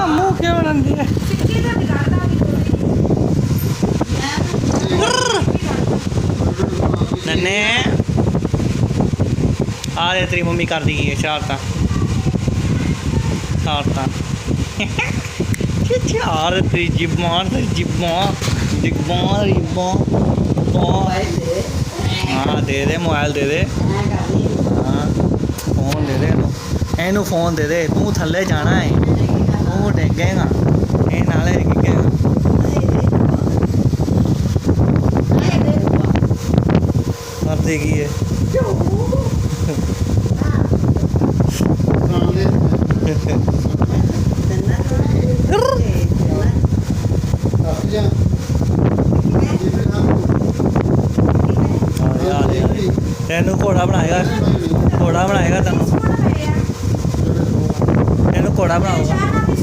ਮੂੰਹ ਕਿਉਂ ਬਣਾਉਂਦੀ ਹੈ ਨੰਨੇ ਆ ਦੇ ਤੇਰੀ ਮੰਮੀ ਕਰਦੀ ਕੀ ਹੈ ਸ਼ਰਾਰਤਾਂ ਸ਼ਰਾਰਤਾਂ ਚਾਰ ਤੇਰੀ ਜਿਬਾਨ हाँ दे दे मोबाइल दे दे हाँ फोन दे दे ਇਹਨੂੰ फोन दे दे तू थल्ले जाना है तू डिगेगा ये नाले डिगेगा मरती की है तेन घोड़ा बनाएगा तेन घोड़ा बनाऊगा